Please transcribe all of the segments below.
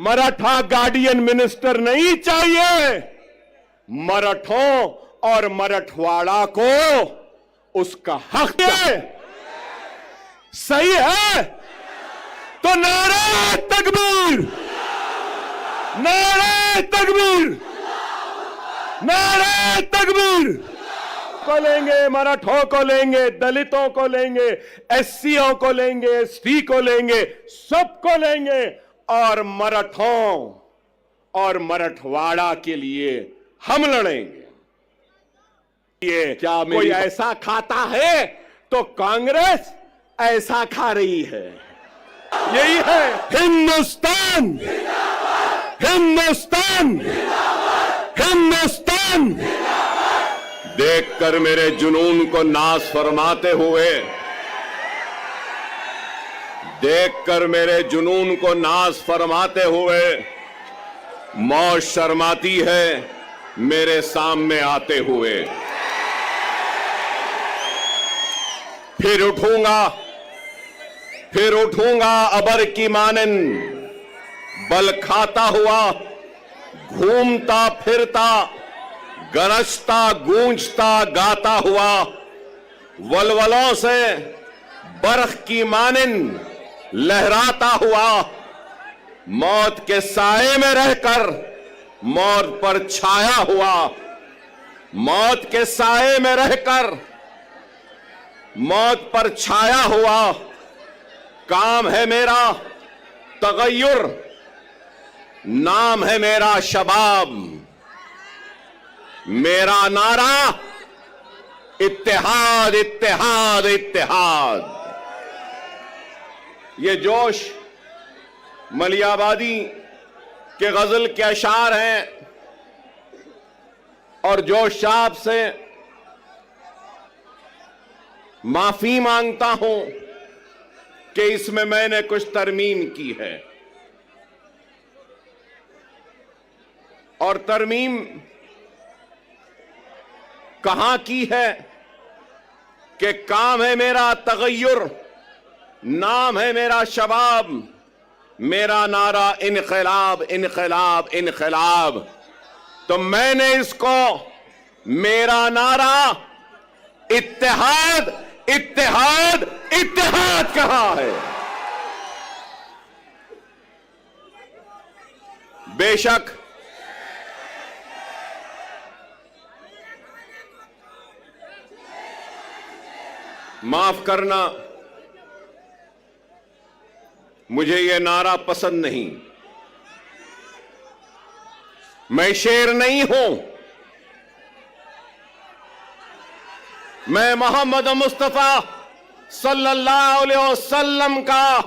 Maratha guardian minister नहीं चाहिए। मराठों और मराठवाड़ा को उसका हक है। सही है तो नारे तकबीर, नारे तकबीर, नारे तकबीर को लेंगे, मराठों को लेंगे, दलितों को लेंगे, एससीओ को लेंगे, एसटी को लेंगे, सबको लेंगे और मराठों और मराठवाड़ा के लिए हम लड़ेंगे। ये क्या कोई ऐसा खाता है तो कांग्रेस ऐसा खा रही है। यही है हिंदुस्तान, हिंदुस्तान, हिंदुस्तान। देखकर मेरे जुनून को नाज फरमाते हुए, देखकर मेरे जुनून को नाज फरमाते हुए मौत शर्माती है मेरे सामने आते हुए। फिर उठूंगा, फिर उठूंगा अबर की मानन, बल खाता हुआ, घूमता फिरता, गरजता गूंजता गाता हुआ, वलवलों से बरख की मानन लहराता हुआ, मौत के साए में रहकर मौत पर छाया हुआ, मौत के साए में रहकर मौत पर छाया हुआ। काम है मेरा तगय्युर, नाम है मेरा शबाब, मेरा नारा इत्तेहाद, इत्तेहाद, इत्तेहाद। ये जोश मलियाबादी के गजल के अशार हैं और जोश साहब से माफी मांगता हूं कि इसमें मैंने कुछ तरमीम की है। और तरमीम कहां की है कि काम है मेरा तगय्युर, नाम है मेरा शबाब, मेरा नारा इनकलाब, इनकलाब, इनकलाब। तो मैंने इसको मेरा नारा इत्तेहाद, इत्तेहाद, इत्तेहाद कहा है। बेशक माफ करना, मुझे यह नारा पसंद नहीं। मैं शेर नहीं हूं, मैं मोहम्मद मुस्तफा सल्लल्लाहु अलैहि वसल्लम का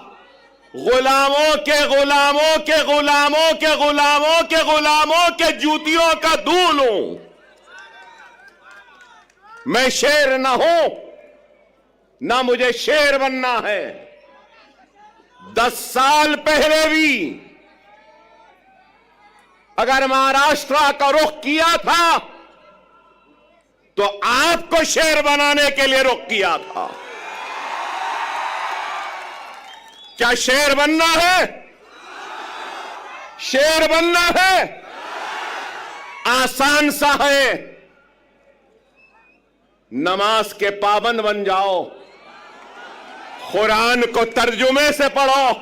गुलामों के गुलामों के गुलामों के गुलामों के गुलामों के जूतियों का दूल हूं। मैं शेर ना हूं, ना मुझे शेर बनना है। 10 साल पहले भी अगर महाराष्ट्र का रुख किया था तो आपको शेर बनाने के लिए रुख किया था। क्या शेर बनना है? शेर बनना है आसान सा है। नमाज के पाबंद बन जाओ, कुरान को तर्जुमे से पढ़ो,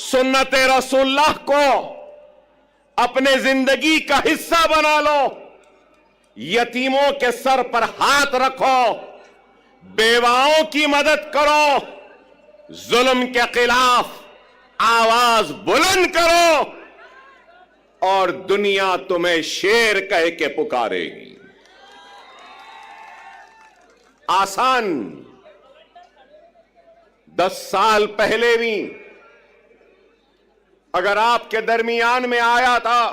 सुन्नत रसूलुल्लाह को अपने जिंदगी का हिस्सा बना लो, यतीमों के सर पर हाथ रखो, बेवाओं की मदद करो, जुल्म के खिलाफ आवाज बुलंद करो और दुनिया तुम्हें शेर कह के पुकारेगी। आसान 10 साल पहले भी अगर आपके दरमियान में आया था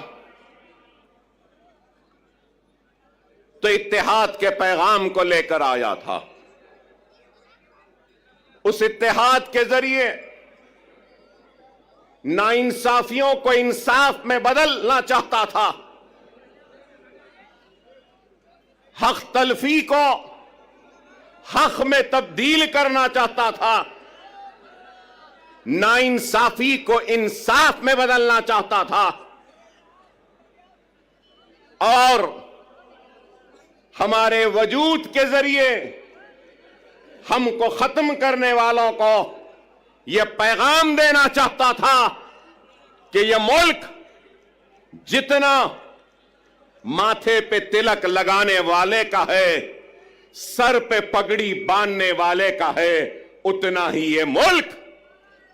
तो इत्तेहाद के पैगाम को लेकर आया था। उस इत्तेहाद के जरिए नाइंसाफियों को इंसाफ में बदलना चाहता था, हक तलफी को हक में तब्दील करना चाहता था, नाइंसाफी को इंसाफ में बदलना चाहता था और हमारे वजूद के जरिए हमको खत्म करने वालों को यह पैगाम देना चाहता था कि यह मुल्क जितना माथे पे तिलक लगाने वाले का है, सर पे पगड़ी बांधने वाले का है, उतना ही यह मुल्क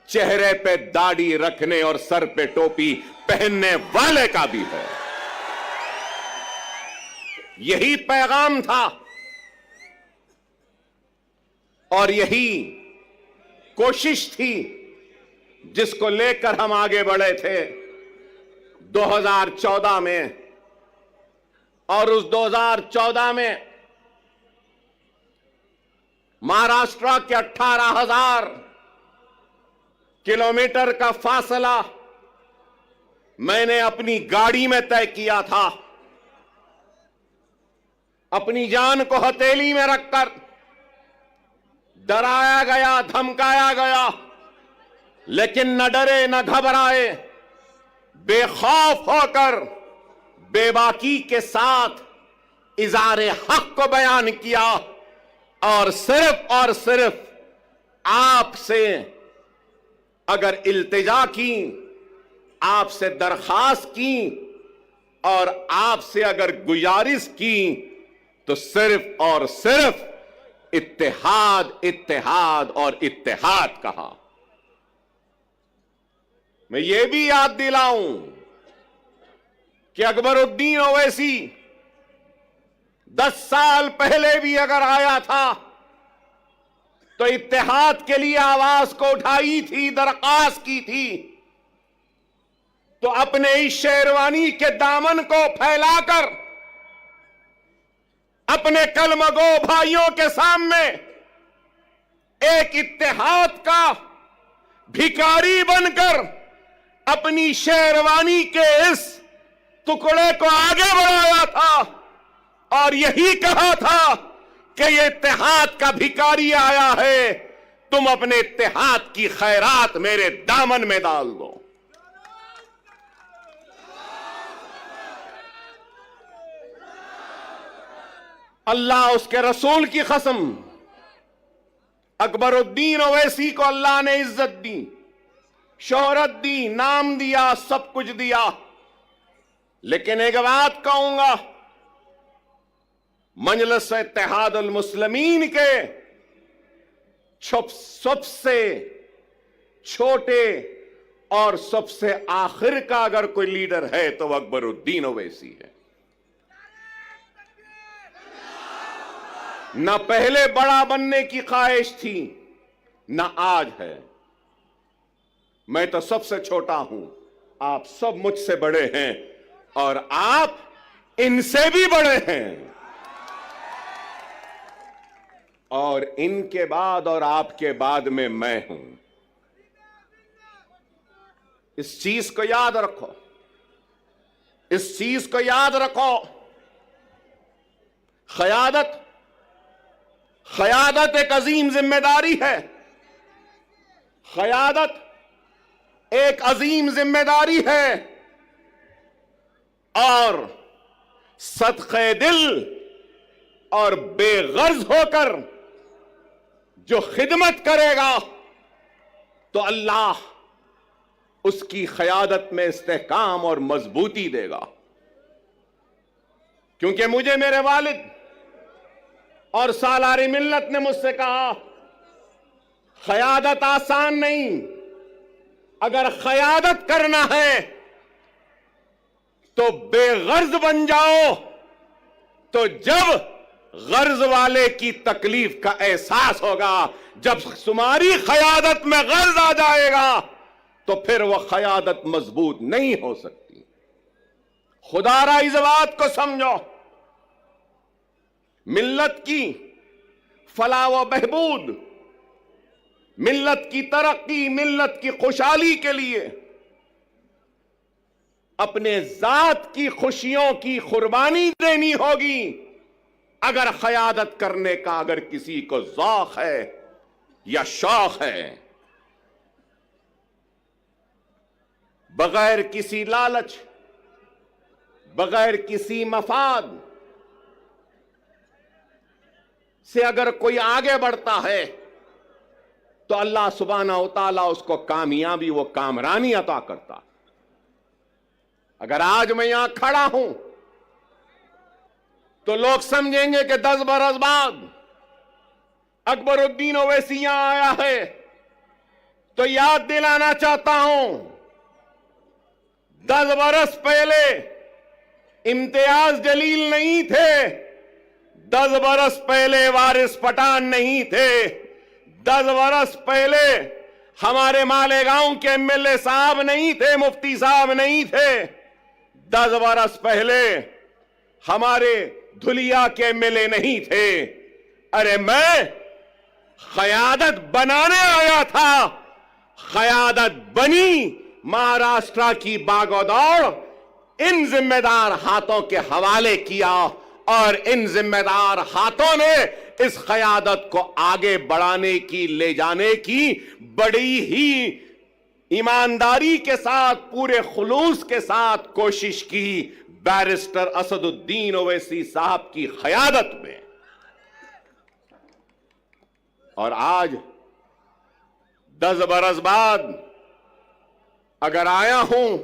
चेहरे पे दाढ़ी रखने और सर पे टोपी पहनने वाले का भी है। यही पैगाम था और यही कोशिश थी जिसको लेकर हम आगे बढ़े थे 2014 में। और उस 2014 में महाराष्ट्र के 18,000 किलोमीटर का फासला मैंने अपनी गाड़ी में तय किया था, अपनी जान को हथेली में रखकर। डराया गया, धमकाया गया, लेकिन न डरे न घबराए, बेखौफ होकर बेबाकी के साथ इज़ारे हक को बयान किया और सिर्फ आपसे अगर इल्तिजा की, आपसे दरखास्त की और आपसे अगर गुजारिश की तो सिर्फ और सिर्फ इत्तेहाद, इत्तेहाद और इत्तेहाद कहा। मैं ये भी याद दिलाऊं कि अकबरुद्दीन ओवैसी 10 साल पहले भी अगर आया था तो इत्तेहाद के लिए आवाज को उठाई थी, दरखास्त की थी, तो अपने इस शेरवानी के दामन को फैलाकर अपने कलमगो भाइयों के सामने एक इत्तेहाद का भिखारी बनकर अपनी शेरवानी के इस टुकड़े को आगे बढ़ाया था और यही कहा था कि ये इत्तेहाद का भिखारी आया है, तुम अपने इत्तेहाद की खैरात मेरे दामन में डाल दो। अल्लाह उसके रसूल की कसम, अकबरुद्दीन ओवैसी को अल्लाह ने इज्जत दी, शोहरत दी, नाम दिया, सब कुछ दिया। लेकिन एक बात कहूंगा, मजलिस इत्तेहादुल मुस्लिमीन के सबसे छोटे और सबसे आखिर का अगर कोई लीडर है तो वह अकबरुद्दीन ओवैसी है। न पहले बड़ा बनने की ख्वाहिश थी, न आज है। मैं तो सबसे छोटा हूं, आप सब मुझसे बड़े हैं और आप इनसे भी बड़े हैं। और इनके बाद और आपके बाद में मैं हूं। इस चीज को याद रखो, इस चीज को याद रखो। क़यादत एक अजीम जिम्मेदारी है। क़यादत एक अजीम जिम्मेदारी है और सदक़े दिल और बेगर्ज होकर जो खिदमत करेगा तो अल्लाह उसकी क़यादत में इस्तेहकाम और मजबूती देगा। क्योंकि मुझे मेरे वालिद और सालारी मिल्लत ने मुझसे कहा, क़यादत आसान नहीं, अगर क़यादत करना है तो बेगर्ज बन जाओ, तो जब गर्ज वाले की तकलीफ का एहसास होगा, जब तुम्हारी क़यादत में गर्ज आ जाएगा तो फिर वह क़यादत मजबूत नहीं हो सकती। खुदारा इस बात को समझो, मिल्लत की फलाह व बहबूद, मिल्लत की तरक्की, मिल्लत की खुशहाली के लिए अपने जात की खुशियों की कुर्बानी देनी होगी। अगर क़यादत करने का अगर किसी को ज़ौक़ है या शौक़ है, बगैर किसी लालच, बगैर किसी मफाद से अगर कोई आगे बढ़ता है तो अल्लाह सुब्हानहू व तआला उसको कामयाबी, वो कामरानी अता करता। अगर आज मैं यहां खड़ा हूं तो लोग समझेंगे कि 10 बरस बाद अकबरुद्दीन ओवैसी यहां आया है, तो याद दिलाना चाहता हूं 10 बरस पहले इम्तियाज जलील नहीं थे, 10 बरस पहले वारिस पठान नहीं थे, 10 बरस पहले हमारे मालेगांव के एमएलए साहब नहीं थे, मुफ्ती साहब नहीं थे, 10 बरस पहले हमारे धुलिया के एमएलए नहीं थे। अरे मैं क़यादत बनाने आया था, क़यादत बनी, महाराष्ट्र की बागोदौड़ इन जिम्मेदार हाथों के हवाले किया और इन जिम्मेदार हाथों ने इस क़यादत को आगे बढ़ाने की, ले जाने की बड़ी ही ईमानदारी के साथ, पूरे खुलूस के साथ कोशिश की बैरिस्टर असदुद्दीन ओवैसी साहब की क़यादत में। और आज 10 बरस बाद अगर आया हूं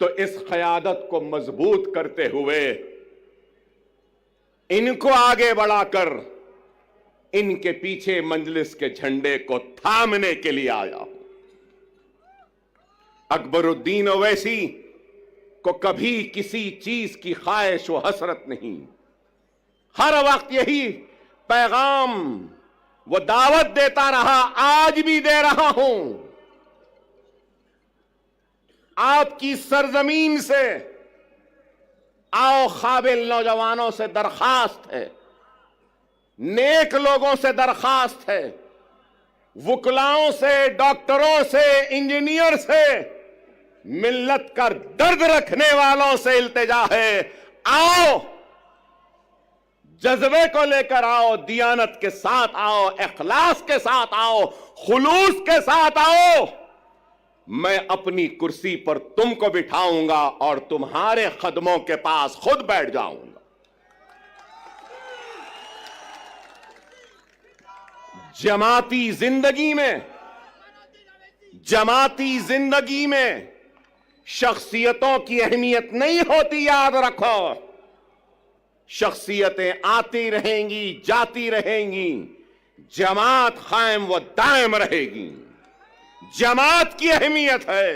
तो इस क़यादत को मजबूत करते हुए, इनको आगे बढ़ाकर इनके पीछे मजलिस के झंडे को थामने के लिए आया हूं। अकबरुद्दीन ओवैसी को कभी किसी चीज की ख्वाहिश व हसरत नहीं, हर वक्त यही पैगाम वो दावत देता रहा, आज भी दे रहा हूं। आपकी सरजमीन से आओ, काबिल नौजवानों से दरखास्त है, नेक लोगों से दरखास्त है, वुकलाओं से, डॉक्टरों से, इंजीनियर से, मिल्लत का दर्द रखने वालों से इल्तिजा है, आओ, जज्बे को लेकर आओ, दियानत के साथ आओ, इखलास के साथ आओ, खुलूस के साथ आओ। मैं अपनी कुर्सी पर तुमको बिठाऊंगा और तुम्हारे कदमों के पास खुद बैठ जाऊंगा। जमाती जिंदगी में शख्सियतों की अहमियत नहीं होती, याद रखो। शख्सियतें आती रहेंगी, जाती रहेंगी, जमात कायम व दायम रहेगी। जमात की अहमियत है,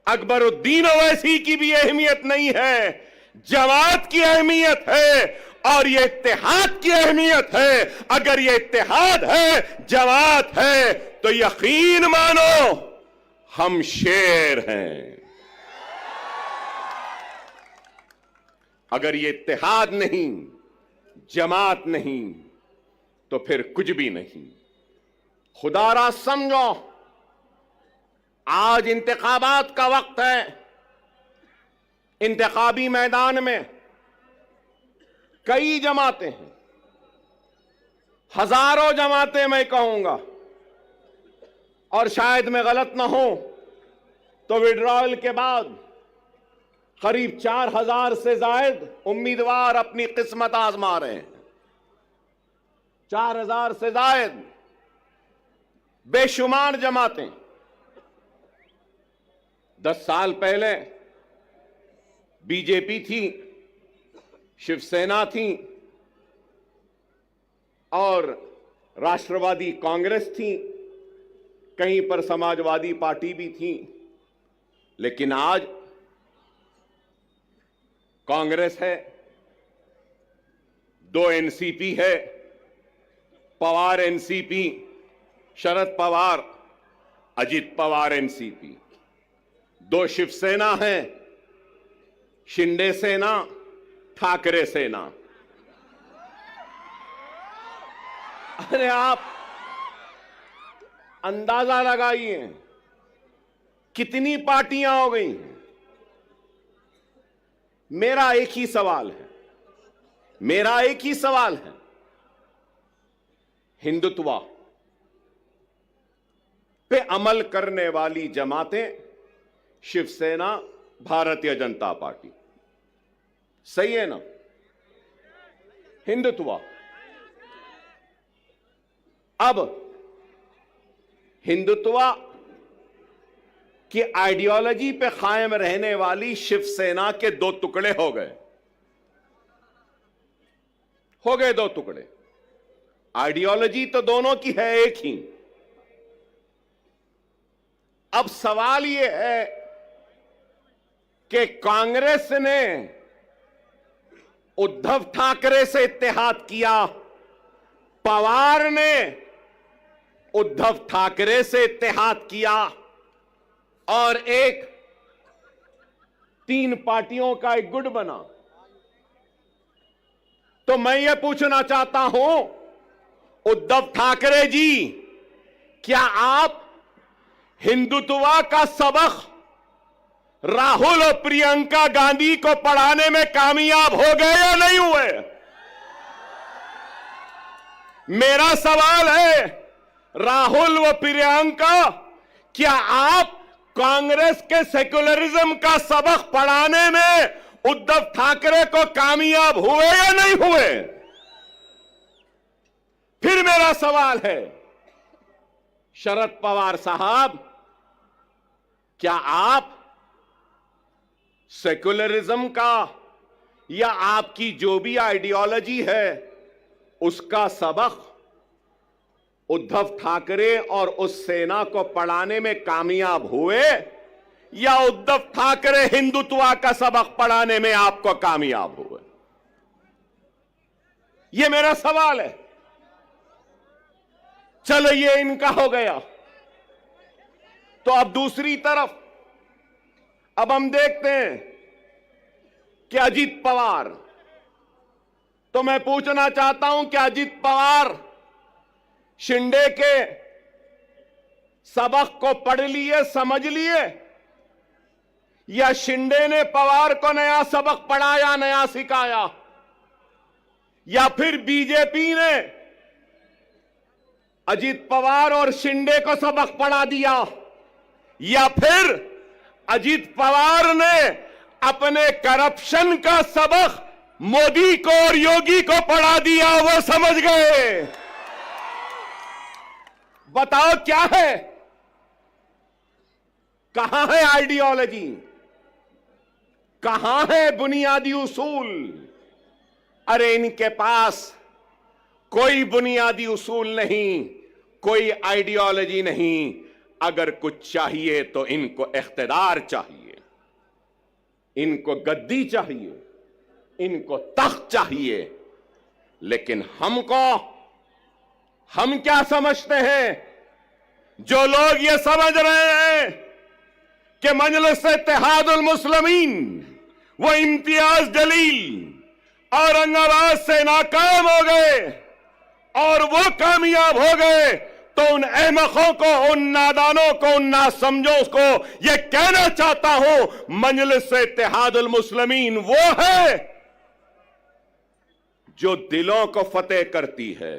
अकबरुद्दीन ओवैसी की भी अहमियत नहीं है, जमात की अहमियत है और ये इत्तेहाद की अहमियत है। अगर ये इत्तेहाद है, जमात है, तो यकीन मानो हम शेर हैं। अगर ये इत्तेहाद नहीं, जमात नहीं, तो फिर कुछ भी नहीं। खुदारा समझो, आज इंतखाबात का वक्त है। इंतखाबी मैदान में कई जमातें हैं, हजारों जमातें मैं कहूंगा, और शायद मैं गलत ना हूं तो विड्रॉल के बाद करीब 4000 से जायद उम्मीदवार अपनी किस्मत आजमा रहे हैं। 4000 से जायद बेशुमार जमातें। 10 साल पहले बीजेपी थी, शिवसेना थी और राष्ट्रवादी कांग्रेस थी, कहीं पर समाजवादी पार्टी भी थी। लेकिन आज कांग्रेस है, 2 एनसीपी है, पवार एनसीपी, शरद पवार, अजित पवार एनसीपी, 2 शिवसेना है, शिंदे सेना, ठाकरे सेना। अरे आप अंदाजा लगाइए कितनी पार्टियां हो गई। मेरा एक ही सवाल है, हिंदुत्व, पे अमल करने वाली जमातें शिवसेना, भारतीय जनता पार्टी। सही है ना? हिंदुत्व। अब हिंदुत्व की आइडियोलॉजी पे कायम रहने वाली शिवसेना के दो टुकड़े हो गए दो टुकड़े। आइडियोलॉजी तो दोनों की है एक ही। अब सवाल यह है कि कांग्रेस ने उद्धव ठाकरे से इत्तेहाद किया, पवार ने उद्धव ठाकरे से इत्तेहाद किया और एक 3 पार्टियों का एक गुट बना। तो मैं ये पूछना चाहता हूं, उद्धव ठाकरे जी, क्या आप हिंदुत्व का सबक राहुल और प्रियंका गांधी को पढ़ाने में कामयाब हो गए या नहीं हुए? मेरा सवाल है, राहुल व प्रियंका, क्या आप कांग्रेस के सेक्युलरिज्म का सबक पढ़ाने में उद्धव ठाकरे को कामयाब हुए या नहीं हुए? फिर मेरा सवाल है, शरद पवार साहब, क्या आप सेक्युलरिज्म का या आपकी जो भी आइडियोलॉजी है उसका सबक उद्धव ठाकरे और उस सेना को पढ़ाने में कामयाब हुए, या उद्धव ठाकरे हिंदुत्व का सबक पढ़ाने में आपको कामयाब हुए? यह मेरा सवाल है। चलो ये इनका हो गया, तो अब दूसरी तरफ अब हम देखते हैं कि अजीत पवार, तो मैं पूछना चाहता हूं कि अजीत पवार शिंदे के सबक को पढ़ लिए, समझ लिए, या शिंदे ने पवार को नया सबक पढ़ाया, नया सिखाया, या फिर बीजेपी ने अजीत पवार और शिंदे को सबक पढ़ा दिया, या फिर अजीत पवार ने अपने करप्शन का सबक मोदी को और योगी को पढ़ा दिया, वो समझ गए? बताओ क्या है? कहां है आइडियोलॉजी? कहां है बुनियादी उसूल? अरे इनके पास कोई बुनियादी उसूल नहीं, कोई आइडियोलॉजी नहीं। अगर कुछ चाहिए तो इनको इख्तिदार चाहिए, इनको गद्दी चाहिए, इनको तख्त चाहिए। लेकिन हम क्या समझते हैं? जो लोग ये समझ रहे हैं कि मजलिस इत्तेहादुल मुस्लिमीन वो इम्तियाज जलील औरंगाबाद से नाकाम हो गए और वो कामयाब हो गए, तो उन अहमकों को, उन नादानों को, उन नासमझों को ये कहना चाहता हूं, मजलिस इत्तेहादुल मुस्लिमीन वो है जो दिलों को फतेह करती है।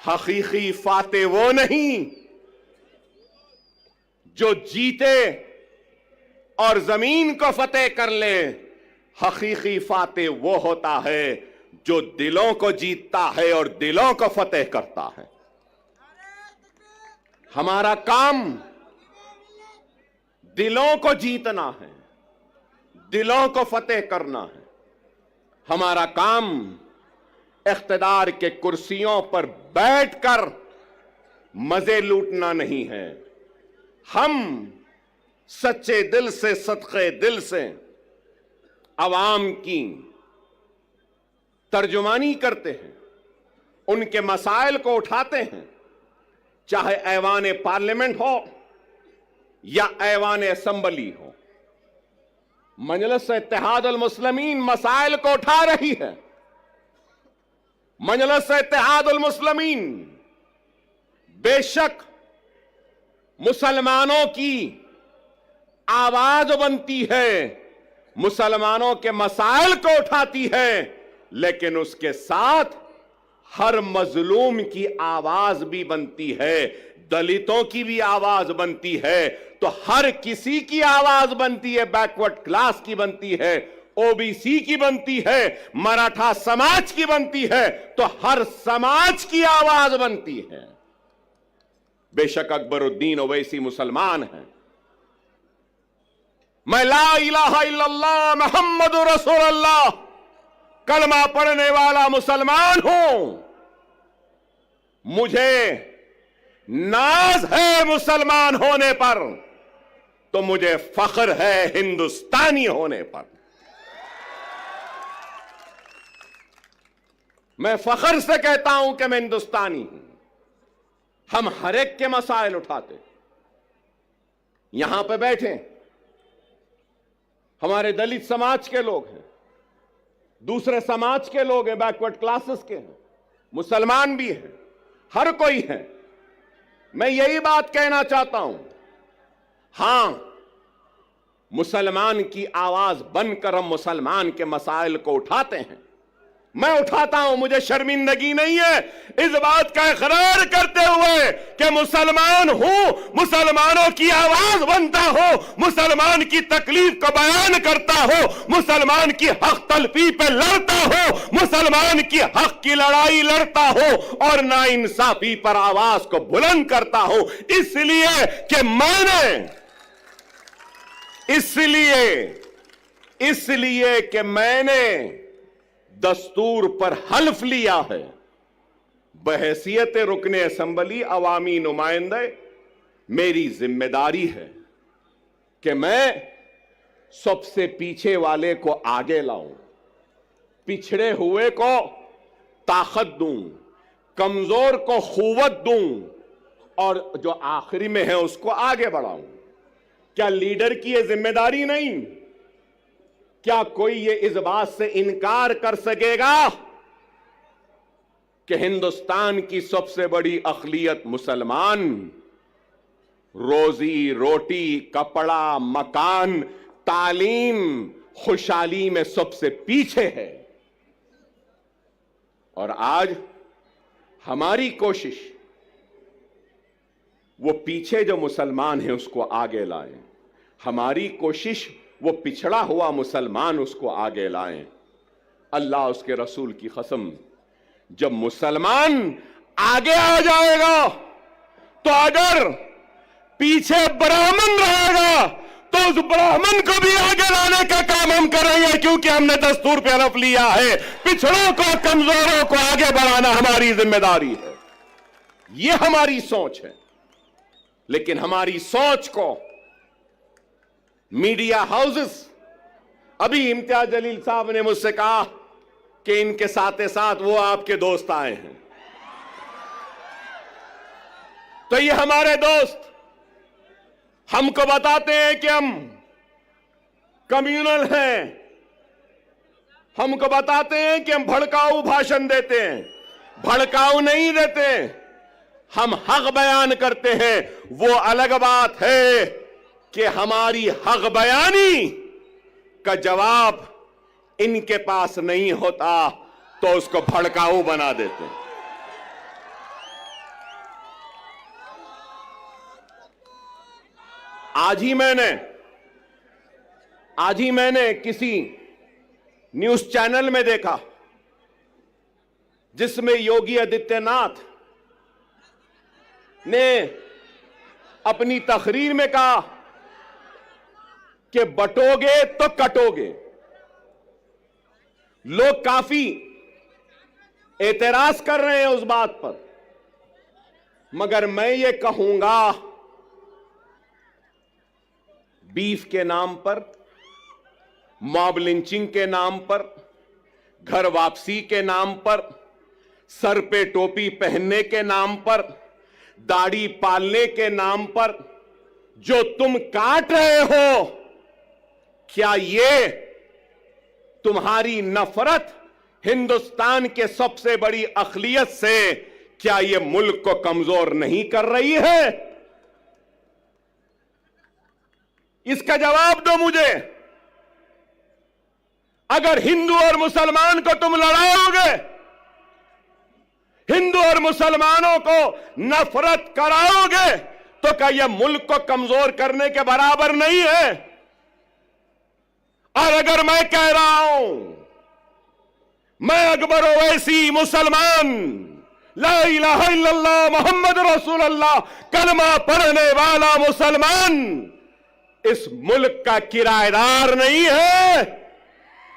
हकीकी फातेह वो नहीं जो जीते और जमीन को फतेह कर ले। हकीकी फातेह वो होता है जो दिलों को जीतता है और दिलों को फतेह करता है। हमारा काम दिलों को जीतना है, दिलों को फतेह करना है। हमारा काम इख्तिदार के कुर्सियों पर बैठकर मजे लूटना नहीं है। हम सच्चे दिल से, सदके दिल से अवाम की तर्जुमानी करते हैं, उनके मसाइल को उठाते हैं, चाहे ऐवान पार्लियामेंट हो या ऐवान असेंबली हो। मजलिस इत्तेहादुल मुस्लिमीन मसाइल को उठा रही है। मजलिस इत्तेहादुल मुस्लिमीन बेशक मुसलमानों की आवाज बनती है, मुसलमानों के मसाइल को उठाती है, लेकिन उसके साथ हर मजलूम की आवाज भी बनती है, दलितों की भी आवाज बनती है, तो हर किसी की आवाज बनती है, बैकवर्ड क्लास की बनती है, ओबीसी की बनती है, मराठा समाज की बनती है, तो हर समाज की आवाज बनती है। बेशक अकबरुद्दीन ओवैसी मुसलमान हैं, मैं ला इलाहा इल्लल्लाह मुहम्मदुर रसूलुल्लाह कलमा पढ़ने वाला मुसलमान हूं। मुझे नाज है मुसलमान होने पर, तो मुझे फख्र है हिंदुस्तानी होने पर। मैं फख्र से कहता हूं कि मैं हिंदुस्तानी हूं। हम हर एक के मसाइल उठाते, यहां पे बैठे हमारे दलित समाज के लोग हैं, दूसरे समाज के लोग हैं, बैकवर्ड क्लासेस के हैं, मुसलमान भी हैं, हर कोई है। मैं यही बात कहना चाहता हूं, हां मुसलमान की आवाज बनकर हम मुसलमान के मसाइल को उठाते हैं। मैं उठाता हूं, मुझे शर्मिंदगी नहीं है इस बात का इकरार करते हुए कि मुसलमान हूं, मुसलमानों की आवाज बनता हो, मुसलमान की तकलीफ को बयान करता हो, मुसलमान की हक तलफी पे लड़ता हो, मुसलमान की हक की लड़ाई लड़ता हो और नाइंसाफी पर आवाज को बुलंद करता हो। इसलिए कि मैंने दस्तूर पर हल्फ लिया है, बहैसियत रुकने असम्बली अवामी नुमाइंदे मेरी जिम्मेदारी है कि मैं सबसे पीछे वाले को आगे लाऊं, पिछड़े हुए को ताकत दूं, कमजोर को खुवत दूं और जो आखिरी में है उसको आगे बढ़ाऊं। क्या लीडर की यह जिम्मेदारी नहीं? क्या कोई ये इस बात से इनकार कर सकेगा कि हिंदुस्तान की सबसे बड़ी अक़लियत मुसलमान रोजी रोटी, कपड़ा, मकान, तालीम, खुशहाली में सबसे पीछे है? और आज हमारी कोशिश वो पीछे जो मुसलमान है उसको आगे लाएं, हमारी कोशिश वो पिछड़ा हुआ मुसलमान उसको आगे लाएं। अल्लाह उसके रसूल की कसम, जब मुसलमान आगे आ जाएगा तो अगर पीछे ब्राह्मण रहेगा तो उस ब्राह्मण को भी आगे लाने का काम हम करेंगे, क्योंकि हमने दस्तूर पे हलफ लिया है पिछड़ों को, कमजोरों को आगे बढ़ाना हमारी जिम्मेदारी है। यह हमारी सोच है। लेकिन हमारी सोच को मीडिया हाउसेस, अभी इम्तियाज जलील साहब ने मुझसे कहा कि इनके साथ साथ वो आपके दोस्त आए हैं, तो ये हमारे दोस्त हमको बताते हैं कि हम कम्युनल हैं, हमको बताते हैं कि हम भड़काऊ भाषण देते हैं। भड़काऊ नहीं देते, हम हक बयान करते हैं। वो अलग बात है कि हमारी हक बयानी का जवाब इनके पास नहीं होता तो उसको भड़काऊ बना देते हैं। आज ही मैंने किसी न्यूज चैनल में देखा जिसमें योगी आदित्यनाथ ने अपनी तकरीर में कहा कि बटोगे तो कटोगे। लोग काफी एतराज कर रहे हैं उस बात पर, मगर मैं ये कहूंगा, बीफ के नाम पर, मॉब लिंचिंग के नाम पर, घर वापसी के नाम पर, सर पे टोपी पहनने के नाम पर, दाढ़ी पालने के नाम पर जो तुम काट रहे हो, क्या ये तुम्हारी नफरत हिंदुस्तान के सबसे बड़ी अक़लियत से, क्या ये मुल्क को कमजोर नहीं कर रही है? इसका जवाब दो मुझे। अगर हिंदू और मुसलमान को तुम लड़ाओगे हिंदू और मुसलमानों को नफरत कराओगे तो क्या यह मुल्क को कमजोर करने के बराबर नहीं है? और अगर मैं कह रहा हूं, मैं अकबर ओवैसी मुसलमान, ला इलाहा इल्लल्लाह मोहम्मद रसूलुल्लाह कलमा पढ़ने वाला मुसलमान, इस मुल्क का किराएदार नहीं है।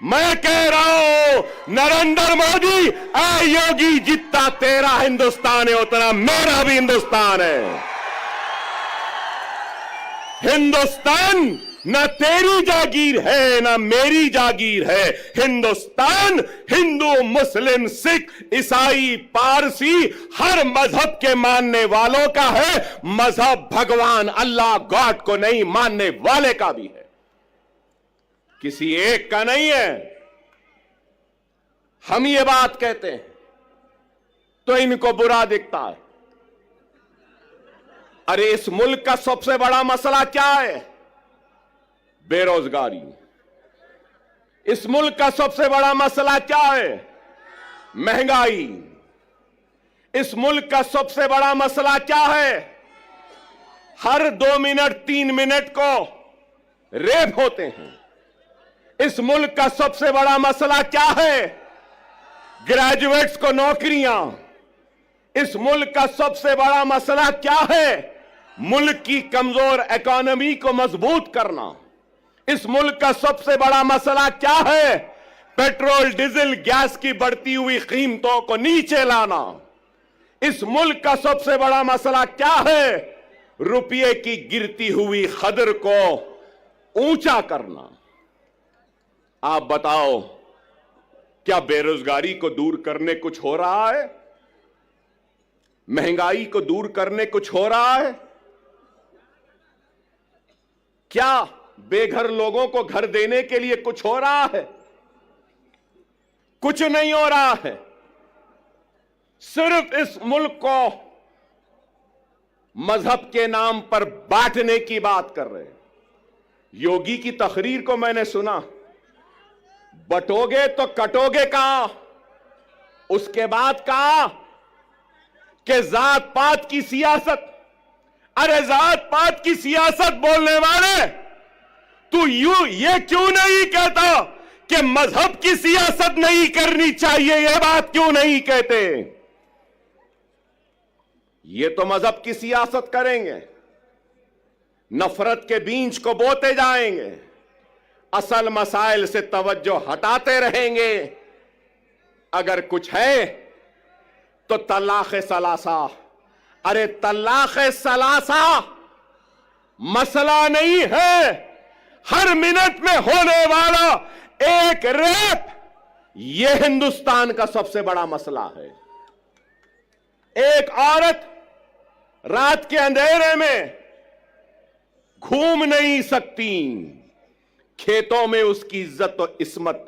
मैं कह रहा हूं नरेंद्र मोदी, आ योगी, जितना तेरा हिंदुस्तान है उतना मेरा भी हिंदुस्तान है। हिंदुस्तान न तेरी जागीर है न मेरी जागीर है। हिंदुस्तान हिंदू, मुस्लिम, सिख, ईसाई, पारसी हर मजहब के मानने वालों का है। मजहब भगवान अल्लाह गॉड को नहीं मानने वाले का भी है, किसी एक का नहीं है। हम ये बात कहते हैं तो इनको बुरा दिखता है। अरे इस मुल्क का सबसे बड़ा मसला क्या है? बेरोजगारी। इस मुल्क का सबसे बड़ा मसला क्या है? महंगाई। इस मुल्क का सबसे बड़ा मसला क्या है? हर 2 मिनट 3 मिनट को रेप होते हैं। इस मुल्क का सबसे बड़ा मसला क्या है? ग्रेजुएट्स को नौकरियां। इस मुल्क का सबसे बड़ा मसला क्या है? मुल्क की कमजोर इकोनॉमी को मजबूत करना। इस मुल्क का सबसे बड़ा मसला क्या है? पेट्रोल, डीजल, गैस की बढ़ती हुई कीमतों को नीचे लाना। इस मुल्क का सबसे बड़ा मसला क्या है? रुपये की गिरती हुई कदर को ऊंचा करना। आप बताओ, क्या बेरोजगारी को दूर करने कुछ हो रहा है? महंगाई को दूर करने कुछ हो रहा है? क्या बेघर लोगों को घर देने के लिए कुछ हो रहा है? कुछ नहीं हो रहा है। सिर्फ इस मुल्क को मजहब के नाम पर बांटने की बात कर रहे हैं। योगी की तकरीर को मैंने सुना, बटोगे तो कटोगे कहां? उसके बाद कहा कि जात पात की सियासत। अरे जात पात की सियासत बोलने वाले, तू ये क्यों नहीं कहता कि मजहब की सियासत नहीं करनी चाहिए? यह बात क्यों नहीं कहते? ये तो मजहब की सियासत करेंगे, नफरत के बीज को बोते जाएंगे, असल मसाइल से तवज्जो हटाते रहेंगे। अगर कुछ है तो तलाक सलासा। अरे तलाक सलासा मसला नहीं है। हर मिनट में होने वाला एक रेप, यह हिंदुस्तान का सबसे बड़ा मसला है। एक औरत रात के अंधेरे में घूम नहीं सकती, खेतों में उसकी इज्जत और इस्मत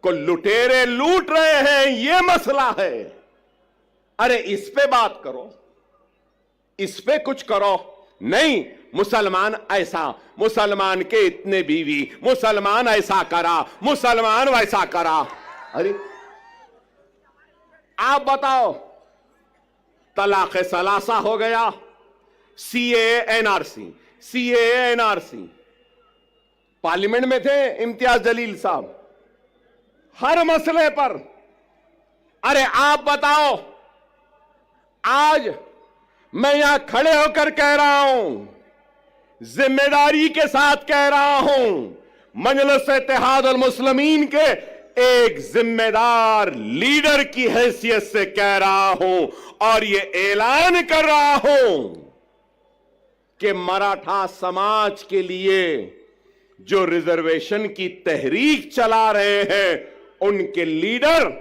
को लुटेरे लूट रहे हैं, यह मसला है। अरे इस पे बात करो, इस पे कुछ करो। नहीं, मुसलमान ऐसा, मुसलमान के इतने बीवी, मुसलमान ऐसा करा, मुसलमान वैसा करा। अरे आप बताओ, तलाक सलासा हो गया, CAA NRC, CAA NRC. Parliament में थे इम्तियाज जलील साहब, हर मसले पर। अरे आप बताओ, आज मैं यहां खड़े होकर कह रहा हूं, जिम्मेदारी के साथ कह रहा हूं, मजलिस इत्तेहाद अल मुस्लिमीन के एक जिम्मेदार लीडर की हैसियत से कह रहा हूं और यह ऐलान कर रहा हूं कि मराठा समाज के लिए जो रिजर्वेशन की तहरीक चला रहे हैं, उनके लीडर,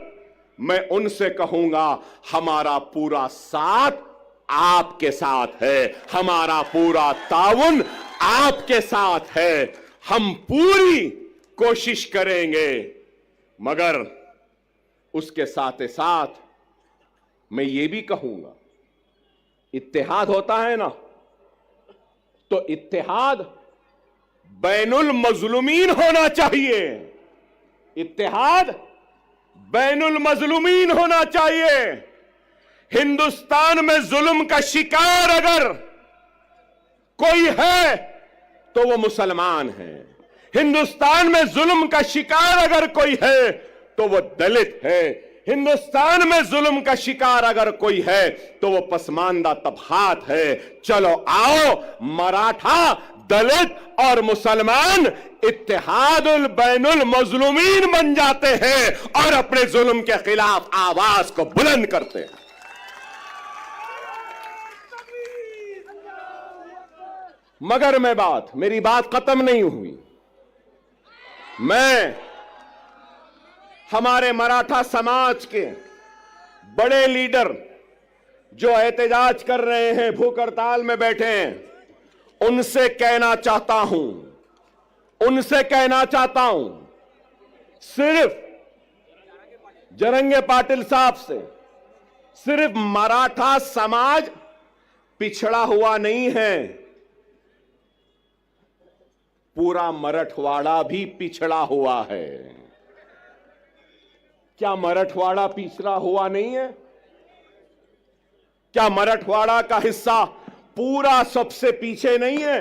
मैं उनसे कहूंगा, हमारा पूरा साथ आपके साथ है, हमारा पूरा ताउन आपके साथ है। हम पूरी कोशिश करेंगे, मगर उसके साथ ही साथ मैं ये भी कहूंगा, इत्तेहाद होता है ना, तो इत्तेहाद बैनुल मजलूमीन होना चाहिए। इत्तेहाद बैनुल मजलूमीन होना चाहिए। हिंदुस्तान में जुल्म का शिकार अगर कोई है तो वो मुसलमान है। हिंदुस्तान में जुल्म का शिकार अगर कोई है तो वो दलित है। हिंदुस्तान में जुल्म का शिकार अगर कोई है तो वो पसमानदा तबकात है। चलो आओ, मराठा, दलित और मुसलमान इत्तेहादुल बैनुल मजलूमीन बन जाते हैं और अपने जुल्म के खिलाफ आवाज को बुलंद करते हैं। मगर मेरी बात खत्म नहीं हुई। मैं हमारे मराठा समाज के बड़े लीडर जो एहतजाज कर रहे हैं, भूख हड़ताल में बैठे हैं, उनसे कहना चाहता हूं, सिर्फ जरंगे पाटिल साहब से सिर्फ मराठा समाज पिछड़ा हुआ नहीं है, पूरा मराठवाड़ा भी पिछड़ा हुआ है। क्या मराठवाड़ा पिछड़ा हुआ नहीं है? क्या मराठवाड़ा का हिस्सा पूरा सबसे पीछे नहीं है?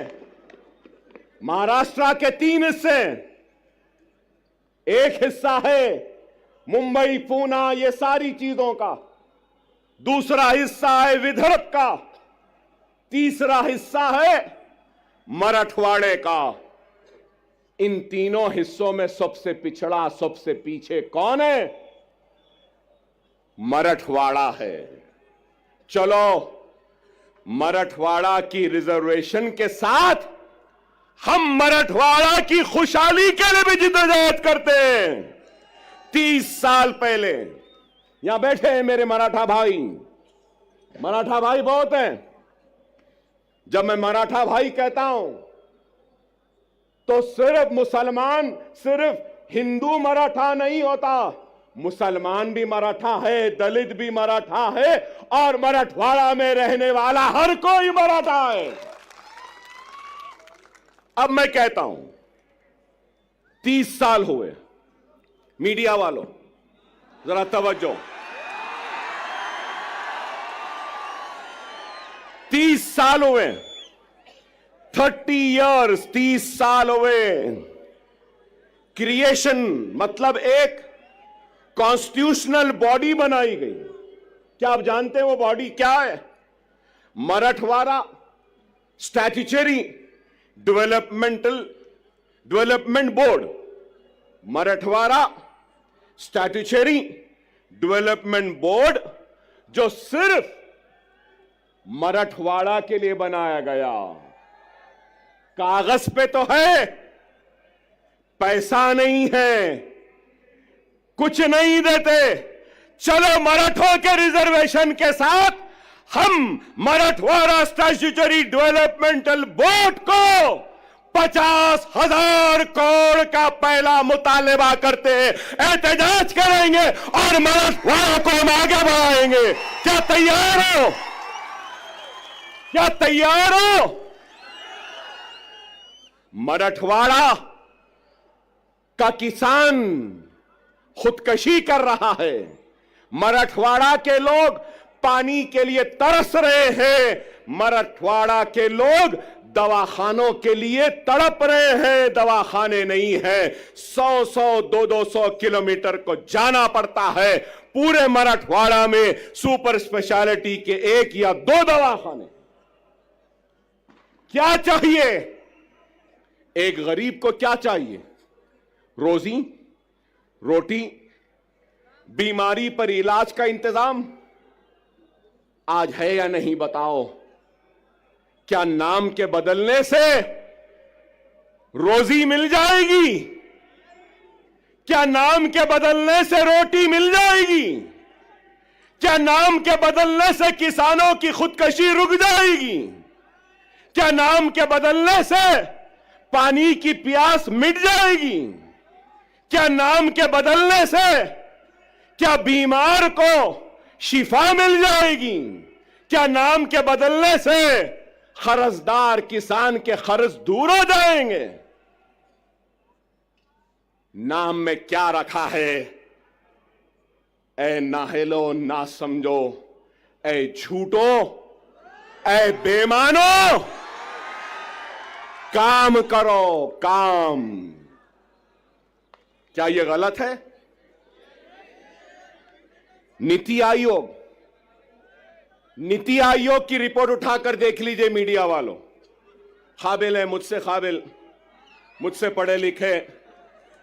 महाराष्ट्र के 3 हिस्से, एक हिस्सा है मुंबई, पूना, ये सारी चीजों का, दूसरा हिस्सा है विदर्भ का, तीसरा हिस्सा है मराठवाड़े का। इन तीनों हिस्सों में सबसे पिछड़ा, सबसे पीछे कौन है? मराठवाड़ा है। चलो, मराठवाड़ा की रिजर्वेशन के साथ हम मराठवाड़ा की खुशहाली के लिए भी जिद्दोजहद करते हैं। 30 साल पहले, यहां बैठे हैं मेरे मराठा भाई बहुत हैं। जब मैं मराठा भाई कहता हूं तो सिर्फ मुसलमान, सिर्फ हिंदू मराठा नहीं होता, मुसलमान भी मराठा है, दलित भी मराठा है और मराठवाड़ा में रहने वाला हर कोई मराठा है। अब मैं कहता हूं, 30 साल हुए, मीडिया वालों जरा तवज्जो, 30 साल हुए, 30 इयर्स, 30 साल हुए। क्रिएशन मतलब एक कॉन्स्टिट्यूशनल बॉडी बनाई गई। क्या आप जानते हैं वो बॉडी क्या है? Marathwada statutory development board. Marathwada statutory development board जो सिर्फ मराठवाड़ा के लिए बनाया गया। कागज पे तो है, पैसा नहीं है, कुछ नहीं देते। चलो, मराठों के रिजर्वेशन के साथ हम मराठवाड़ा स्टैट्यूटरी डेवलपमेंटल बोर्ड को 50,000 करोड़ का पहला मुतालबा करते हैं, एहतजाज करेंगे और मराठवाड़ा को हम आगे बढ़ाएंगे। क्या तैयार हो? क्या तैयार हो? मराठवाड़ा का किसान खुदकशी कर रहा है। मराठवाड़ा के लोग पानी के लिए तरस रहे हैं। मराठवाड़ा के लोग दवाखानों के लिए तड़प रहे हैं, दवाखाने नहीं है। 100-100, 200-200 किलोमीटर को जाना पड़ता है। पूरे मराठवाड़ा में सुपर स्पेशलिटी के 1 या 2 दवाखाने। क्या चाहिए? एक गरीब को क्या चाहिए? रोजी, रोटी, बीमारी पर इलाज का इंतजाम आज है या नहीं बताओ? क्या नाम के बदलने से रोजी मिल जाएगी? क्या नाम के बदलने से रोटी मिल जाएगी? क्या नाम के बदलने से किसानों की खुदकशी रुक जाएगी? क्या नाम के बदलने से पानी की प्यास मिट जाएगी? क्या नाम के बदलने से क्या बीमार को शिफा मिल जाएगी? क्या नाम के बदलने से कर्जदार किसान के कर्ज दूर हो जाएंगे? नाम में क्या रखा है? ए नाहेलो ना समझो, ऐ झूठो, ऐ बेमानो, काम करो, काम। क्या यह गलत है? नीति आयोग की रिपोर्ट उठाकर देख लीजिए मीडिया वालों। काबिल है, मुझसे काबिल, मुझसे पढ़े लिखे,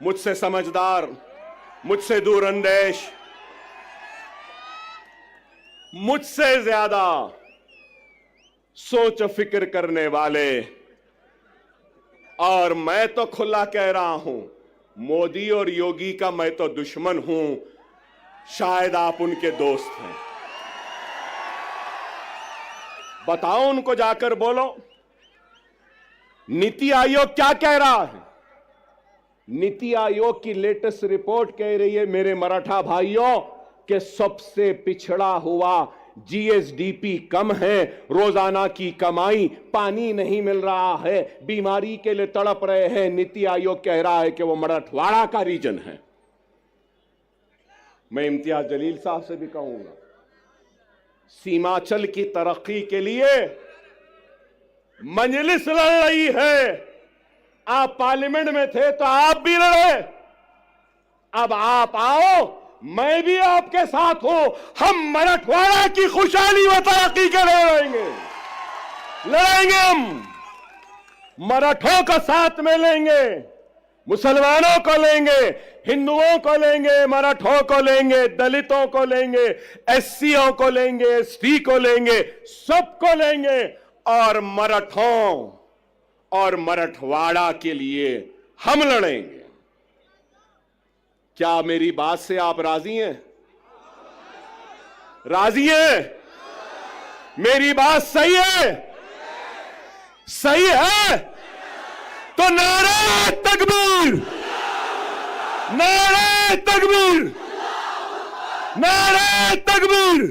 मुझसे समझदार, मुझसे दूरअंदेश, मुझसे ज्यादा सोच फिक्र करने वाले, और मैं तो खुला कह रहा हूं, मोदी और योगी का मैं तो दुश्मन हूं, शायद आप उनके दोस्त हैं। बताओ उनको, जाकर बोलो नीति आयोग क्या कह रहा है। नीति आयोग की लेटेस्ट रिपोर्ट कह रही है, मेरे मराठा भाइयों, कि सबसे पिछड़ा हुआ जीएसडीपी कम है, रोजाना की कमाई, पानी नहीं मिल रहा है, बीमारी के लिए तड़प रहे हैं। नीति आयोग कह रहा है कि वो मराठवाड़ा का रीजन है। मैं इम्तियाज जलील साहब से भी कहूंगा, सीमांचल की तरक्की के लिए मजलिस लड़ रही है। आप पार्लियामेंट में थे तो आप भी लड़े, अब आप आओ, मैं भी आपके साथ हूं। हम मराठवाड़ा की खुशहाली व तरक्की के लिए लड़ेंगे। हम मराठों का साथ में लेंगे, मुसलमानों को लेंगे, हिंदुओं को लेंगे, मराठों को लेंगे, दलितों को लेंगे, एससीओ को लेंगे, एसटी को लेंगे, सबको लेंगे, और मराठों और मराठवाड़ा के लिए हम लड़ेंगे। क्या मेरी बात से आप राजी हैं? राजी हैं? मेरी बात सही है? सही है तो नारे तकबीर, नारे तकबीर, नारे तकबीर।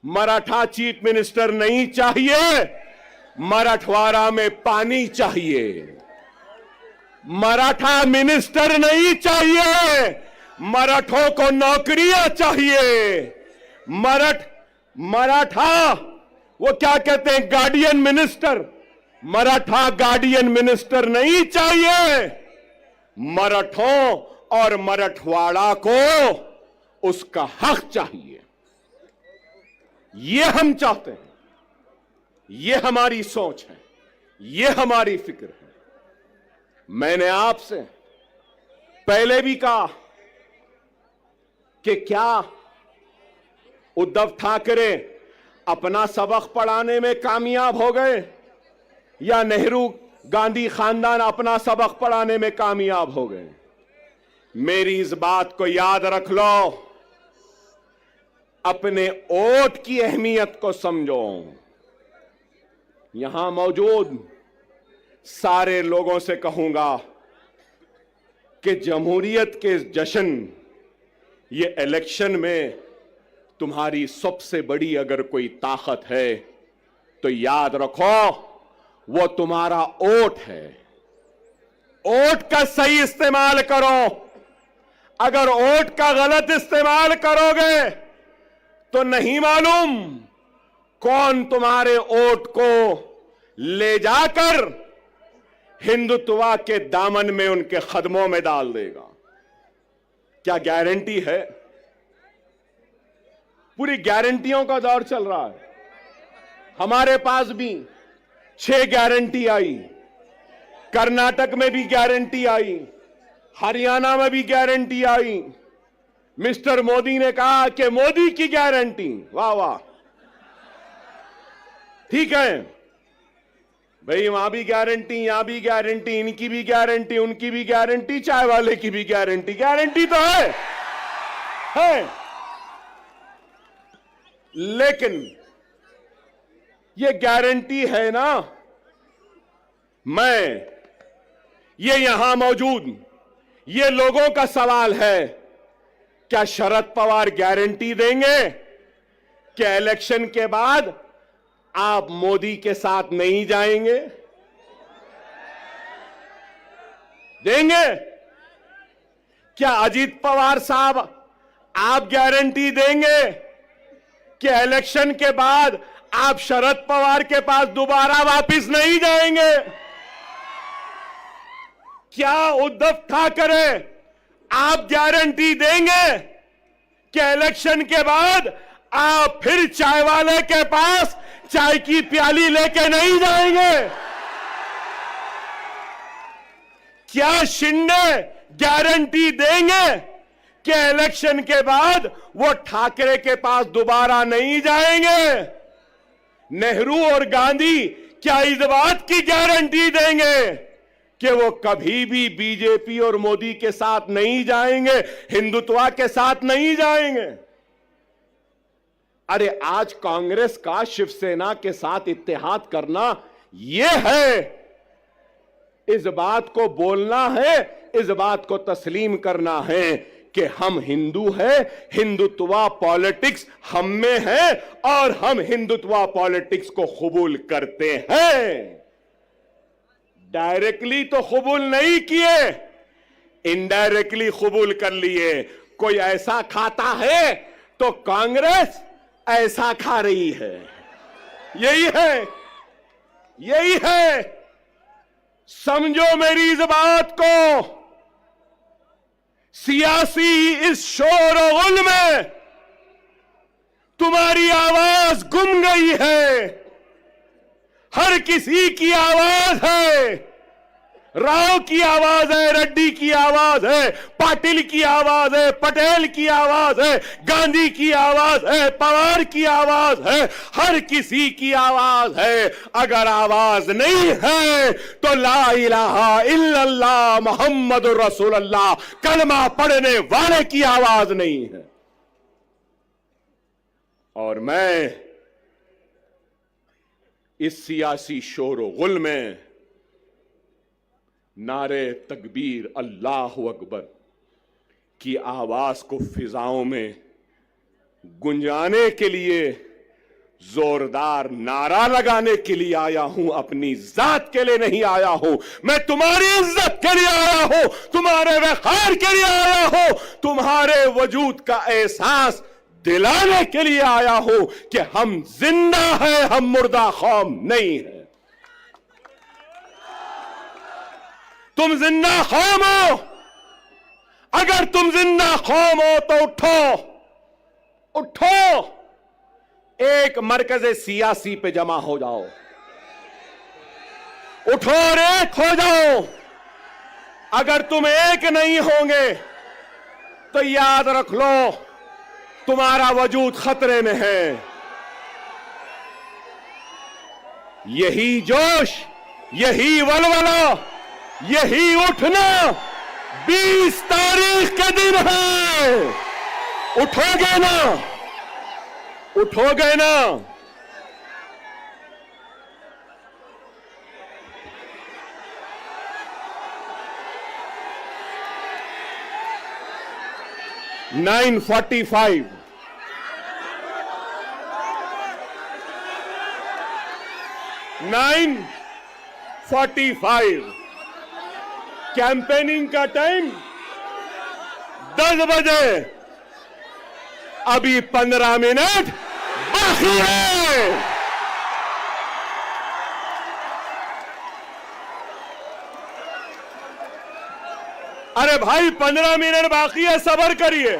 मराठा चीफ मिनिस्टर नहीं चाहिए, मराठवाड़ा में पानी चाहिए। मराठा मिनिस्टर नहीं चाहिए, मराठों को नौकरियां चाहिए। मराठा वो क्या कहते हैं, guardian minister, Maratha guardian minister नहीं चाहिए। मराठों और मराठवाड़ा को उसका हक चाहिए। ये हम चाहते हैं, ये हमारी सोच है, ये हमारी फिक्र है। मैंने आपसे पहले भी कहा कि क्या उद्धव ठाकरे अपना सबक पढ़ाने में कामयाब हो गए, या नेहरू गांधी खानदान अपना सबक पढ़ाने में कामयाब हो गए? मेरी इस बात को याद रख लो, अपने वोट की अहमियत को समझो। यहां मौजूद सारे लोगों से कहूंगा कि जमहूरियत के जश्न, ये इलेक्शन में तुम्हारी सबसे बड़ी अगर कोई ताकत है तो याद रखो, वो तुम्हारा वोट है। वोट का सही इस्तेमाल करो। अगर वोट का गलत इस्तेमाल करोगे तो नहीं मालूम कौन तुम्हारे वोट को ले जाकर हिंदुत्व के दामन में, उनके कदमों में डाल देगा। क्या गारंटी है? पूरी गारंटियों का दौर चल रहा है। हमारे पास भी 6 गारंटी आई, कर्नाटक में भी गारंटी आई, हरियाणा में भी गारंटी आई। मिस्टर मोदी ने कहा कि मोदी की गारंटी, वाह वाह, ठीक है भाई, वहां भी गारंटी, यहां भी गारंटी, इनकी भी गारंटी, उनकी भी गारंटी, चाय वाले की भी गारंटी। गारंटी तो है। लेकिन ये गारंटी है ना, ये यहां मौजूद ये लोगों का सवाल है, क्या शरद पवार गारंटी देंगे कि इलेक्शन के बाद आप मोदी के साथ नहीं जाएंगे? देंगे? क्या अजीत पवार साहब आप गारंटी देंगे कि इलेक्शन के बाद आप शरद पवार के पास दोबारा वापस नहीं जाएंगे? क्या उद्धव ठाकरे आप गारंटी देंगे कि इलेक्शन के बाद आप फिर चाय वाले के पास चाय की प्याली लेके नहीं जाएंगे? क्या शिंदे गारंटी देंगे कि इलेक्शन के बाद वो ठाकरे के पास दोबारा नहीं जाएंगे? नेहरू और गांधी क्या इस बात की गारंटी देंगे कि वो कभी भी बीजेपी और मोदी के साथ नहीं जाएंगे, हिंदुत्व के साथ नहीं जाएंगे? अरे आज कांग्रेस का शिवसेना के साथ इत्तेहाद करना यह है, इस बात को बोलना है, इस बात को तस्लीम करना है कि हम हिंदू हैं, हिंदुत्व पॉलिटिक्स हम में है और हम हिंदुत्व पॉलिटिक्स को कबूल करते हैं। डायरेक्टली तो कबूल नहीं किए, इनडायरेक्टली कबूल कर लिए। कोई ऐसा खाता है तो कांग्रेस ऐसा खा रही है। यही है, यही है। समझो मेरी इस बात को। सियासी इस शोर और गुल में तुम्हारी आवाज गुम गई है। हर किसी की आवाज है। राव की आवाज है, रेड्डी की आवाज है, पाटिल की आवाज है, पटेल की आवाज है, गांधी की आवाज है, पवार की आवाज है, हर किसी की आवाज है। अगर आवाज नहीं है तो ला इलाहा इल्लल्लाह मुहम्मदुर रसूलुल्लाह कलमा पढ़ने वाले की आवाज नहीं है। और मैं इस सियासी शोर और गुल में नारे तकबीर अल्लाह अकबर की आवाज को फिजाओं में गुंजाने के लिए, जोरदार नारा लगाने के लिए आया हूं। अपनी जात के लिए नहीं आया हूं। मैं तुम्हारी इज्जत के लिए आया हूं, तुम्हारे वक़ार के लिए आया हूं, तुम्हारे वजूद का एहसास दिलाने के लिए आया हूं कि हम जिंदा हैं, हम मुर्दा कौम नहीं है। तुम जिंदा कौम हो। अगर तुम जिंदा कौम हो तो उठो, उठो, एक मरकज़े सियासी पे जमा हो जाओ। उठो और एक हो जाओ। अगर तुम एक नहीं होंगे तो याद रख लो तुम्हारा वजूद खतरे में है। यही जोश, यही वलवला, यही उठना 20 तारीख का दिन है। उठोगे ना? उठोगे ना? (9:45) 9:45 कैंपेनिंग का टाइम 10 बजे। अभी 15 मिनट बाकी है। अरे भाई 15 मिनट बाकी है, सब्र करिए।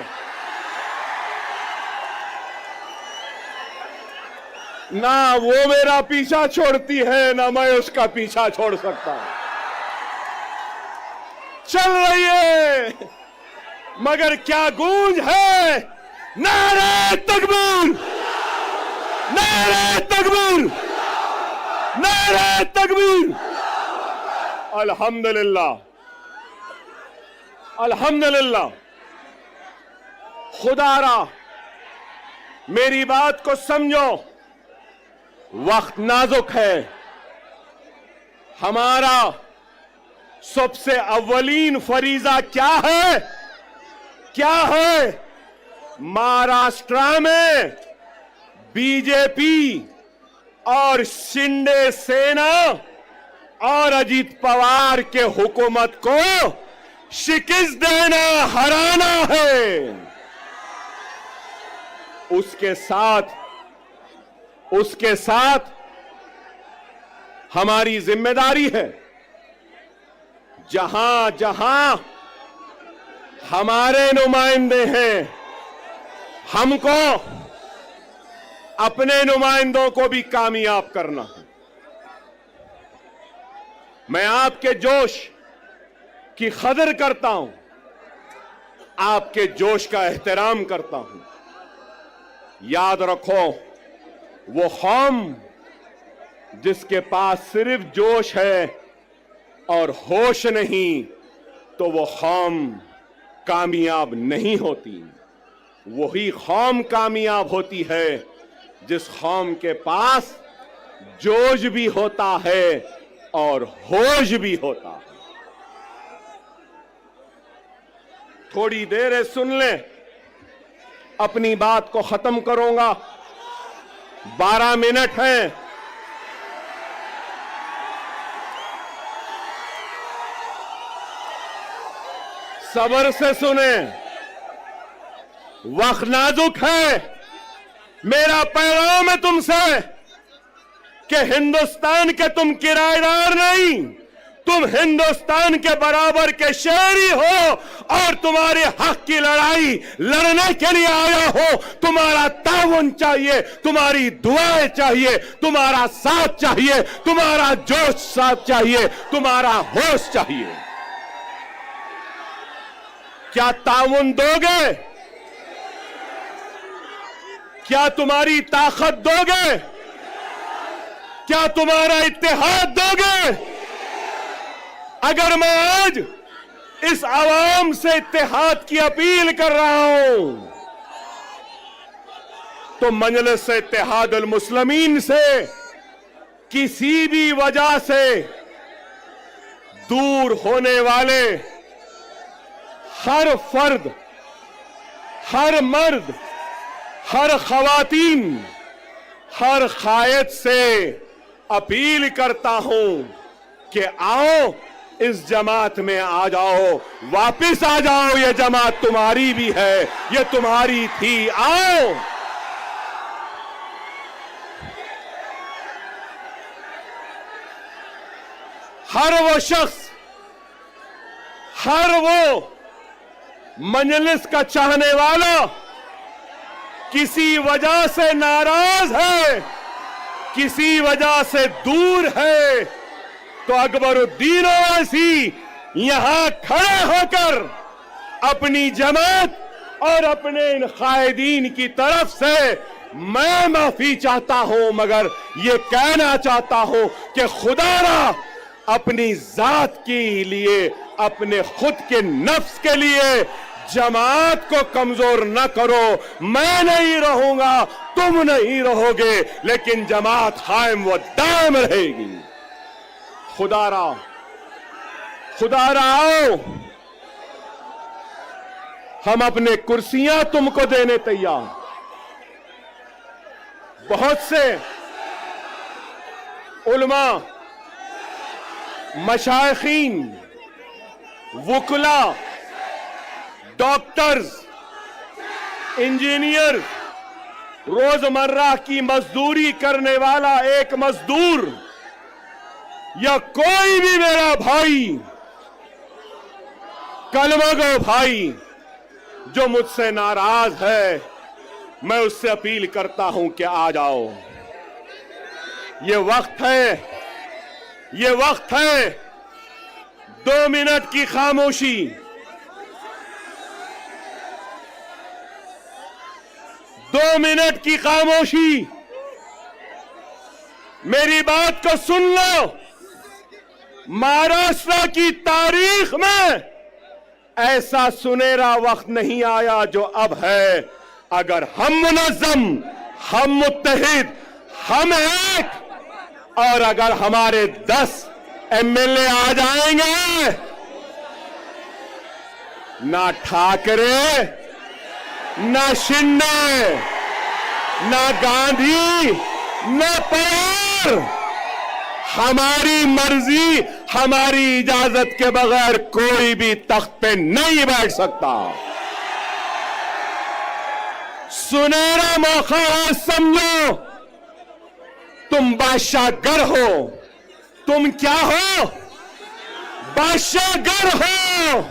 ना वो मेरा पीछा छोड़ती है, ना मैं उसका पीछा छोड़ सकता। चल रही है, मगर क्या गूंज है। नारे तकबीर, नारे तकबीर, नारे तकबीर। अल्हम्दुलिल्लाह, अल्हम्दुलिल्लाह। खुदारा मेरी बात को समझो, वक्त नाजुक है। हमारा सबसे अव्वलीन फरीजा क्या है? क्या है? महाराष्ट्र में बीजेपी और शिंदे सेना और अजीत पवार के हुकूमत को शिकस्त देना, हराना है। उसके साथ उसके साथ हमारी जिम्मेदारी है, जहां जहां हमारे नुमाइंदे हैं, हमको अपने नुमाइंदों को भी कामयाब करना है। मैं आपके जोश की कदर करता हूं, आपके जोश का एहतराम करता हूं। याद रखो, वो कौम जिसके पास सिर्फ जोश है और होश नहीं, तो वो कौम कामयाब नहीं होती। वही कौम कामयाब होती है जिस कौम के पास जोश भी होता है और होश भी होता है। थोड़ी देर है, सुन लें, अपनी बात को खत्म करूंगा। 12 मिनट हैं। सब्र से सुने, वक्त नाजुक है। मेरा पैगाम है तुमसे कि हिंदुस्तान के तुम किराएदार नहीं, तुम हिंदुस्तान के बराबर के शहरी हो और तुम्हारे हक की लड़ाई लड़ने के लिए आया हो। तुम्हारा ताउन चाहिए, तुम्हारी दुआएं चाहिए, तुम्हारा साथ चाहिए, तुम्हारा जोश साथ चाहिए, तुम्हारा होश चाहिए। क्या ताउन दोगे? क्या तुम्हारी ताकत दोगे? क्या तुम्हारा इत्तेहाद दोगे? अगर मैं आज इस आवाम से इत्तेहाद की अपील कर रहा हूं, तो मजलिस इत्तेहादुल मुस्लिमीन से किसी भी वजह से दूर होने वाले हर फर्द, हर मर्द, हर खवातीन, हर कायद से अपील करता हूं कि आओ, इस जमात में आ जाओ, वापिस आ जाओ। ये जमात तुम्हारी भी है, ये तुम्हारी थी, आओ। हर वो शख्स, हर वो मजलिस का चाहने वाला किसी वजह से नाराज है, किसी वजह से दूर है, तो अकबरुद्दीन ओवैसी यहां खड़े होकर अपनी जमात और अपने इन कायदीन की तरफ से मैं माफी चाहता हूं, मगर ये कहना चाहता हूं कि खुदारा अपनी जात के लिए, अपने खुद के नफ्स के लिए जमात को कमजोर न करो। मैं नहीं रहूंगा, तुम नहीं रहोगे, लेकिन जमात कायम व दायम रहेगी। खुदारा, खुदारा आओ, हम अपने कुर्सियां तुमको देने तैयार। बहुत से उलमा, मशाइखीन, वुकला, डॉक्टर्स, इंजीनियर, रोजमर्रा की मजदूरी करने वाला एक मजदूर या कोई भी मेरा भाई, कलमगो भाई जो मुझसे नाराज है, मैं उससे अपील करता हूं कि आ जाओ। ये वक्त है, ये वक्त है 2 मिनट की खामोशी। 2 मिनट की खामोशी। मेरी बात को सुन लो। महाराष्ट्र की तारीख में ऐसा सुनहरा वक्त नहीं आया जो अब है। अगर हम मुनज़्ज़म, हम मुत्तहिद, हम एक, और अगर हमारे 10 एमएलए आ जाएंगे, ना ठाकरे, ना शिंदे, ना गांधी, ना पवार, हमारी मर्जी, हमारी इजाजत के बगैर कोई भी तख्त पे नहीं बैठ सकता। सुनहरा मौका है, समझो। तुम बादशाहगर हो। तुम क्या हो? बादशाहगर हो।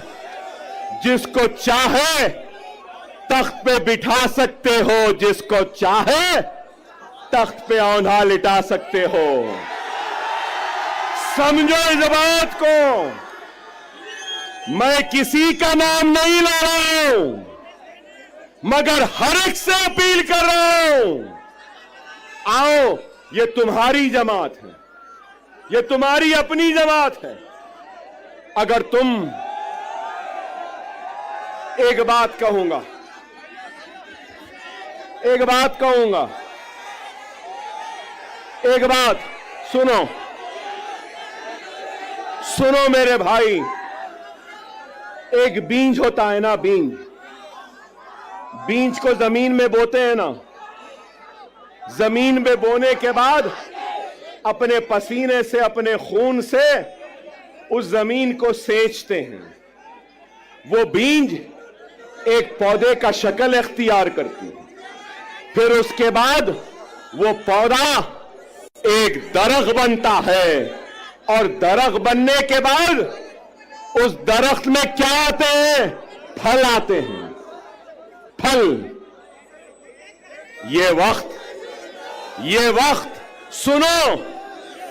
जिसको चाहे तख्त पे बिठा सकते हो, जिसको चाहे तख्त पे औंधा लिटा सकते हो। समझो इस बात को। मैं किसी का नाम नहीं ले रहा हूं, मगर हर एक से अपील कर रहा हूं, आओ, ये तुम्हारी जमात है, ये तुम्हारी अपनी जमात है। अगर तुम, एक बात कहूंगा, एक बात कहूंगा, एक बात सुनो, सुनो मेरे भाई। एक बीज होता है ना, बीज, बीज को जमीन में बोते हैं ना, जमीन में बोने के बाद अपने पसीने से, अपने खून से उस जमीन को सेंचते हैं। वो बीज एक पौधे का शक्ल इख्तियार करती है। फिर उसके बाद वो पौधा एक दरख्त बनता है, और दरख्त बनने के बाद उस दरख्त में क्या आते हैं? फल आते हैं। फल। ये वक्त सुनो,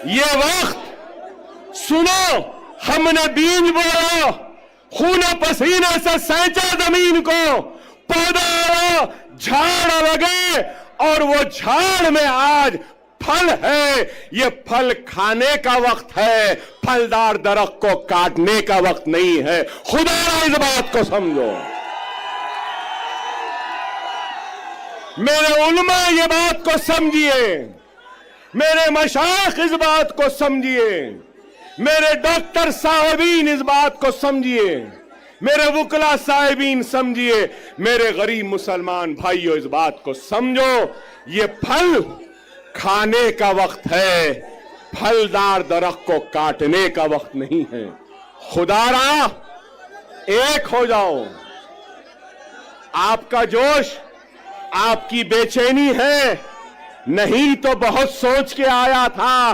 ये वक्त सुनो। हमने बीज बोया, खून पसीने से सेंचा जमीन को, पौधा आया, झाड़ लगे, और वो झाड़ में आज फल है। ये फल खाने का वक्त है, फलदार दरख्त को काटने का वक्त नहीं है। खुदा इस बात को समझो। मेरे उलमा ये बात को समझिए, मेरे मशाइख इस बात को समझिए, मेरे डॉक्टर साहिबीन इस बात को समझिए, मेरे वकला साहिबीन समझिए, मेरे गरीब मुसलमान भाइयों इस बात को समझो। ये फल खाने का वक्त है, फलदार दरख्त को काटने का वक्त नहीं है। खुदारा एक हो जाओ। आपका जोश, आपकी बेचैनी है, नहीं तो बहुत सोच के आया था,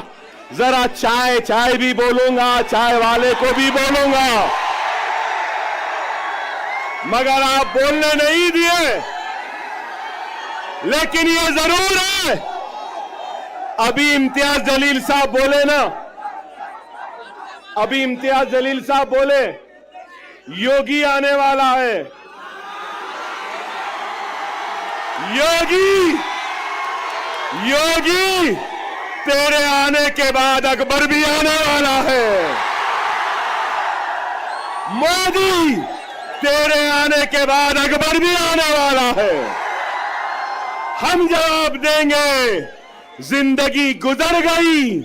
जरा चाय चाय भी बोलूंगा, चाय वाले को भी बोलूंगा, मगर आप बोलने नहीं दिए। लेकिन ये जरूर है, अभी इम्तियाज जलील साहब बोले ना, अभी इम्तियाज जलील साहब बोले योगी आने वाला है। योगी, योगी तेरे आने के बाद अकबर भी आने वाला है। मोदी तेरे आने के बाद अकबर भी आने वाला है। हम जवाब देंगे, जिंदगी गुजर गई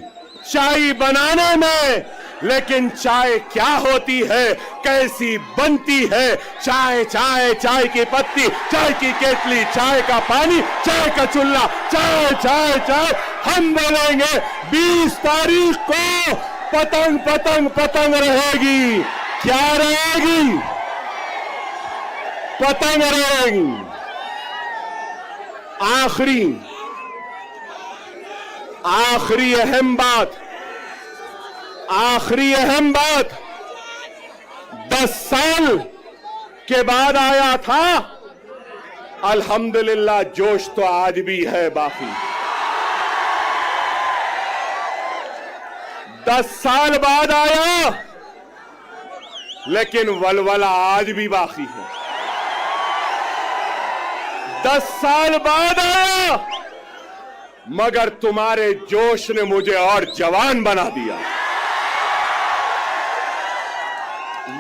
चाय बनाने में, लेकिन चाय क्या होती है, कैसी बनती है। चाय चाय, चाय की पत्ती, चाय की केतली, चाय का पानी, चाय का चूल्हा, चाय चाय चाय। हम बोलेंगे 20 तारीख को पतंग पतंग पतंग रहेगी। क्या रहेगी? पतंग रहेगी। आखिरी अहम बात, आखिरी अहम बात, 10 साल के बाद आया था, अल्हम्दुलिल्लाह जोश तो आज भी है बाकी। 10 साल बाद आया, लेकिन वलवला आज भी बाकी है। 10 साल बाद आया, मगर तुम्हारे जोश ने मुझे और जवान बना दिया।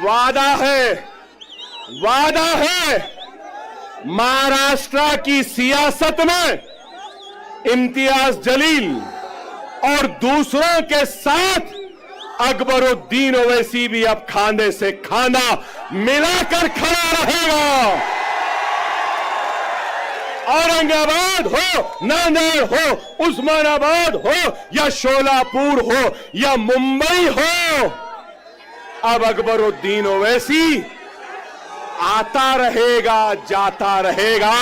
वादा है, वादा है, महाराष्ट्र की सियासत में इम्तियाज जलील और दूसरों के साथ अकबरुद्दीन ओवैसी भी अब खांधे से खांधा मिलाकर खड़ा रहेगा। औरंगाबाद हो, नांदेड़ हो, उस्मानाबाद हो, या शोलापुर हो, या मुंबई हो, अब अकबरुद्दीन ओवैसी आता रहेगा, जाता रहेगा,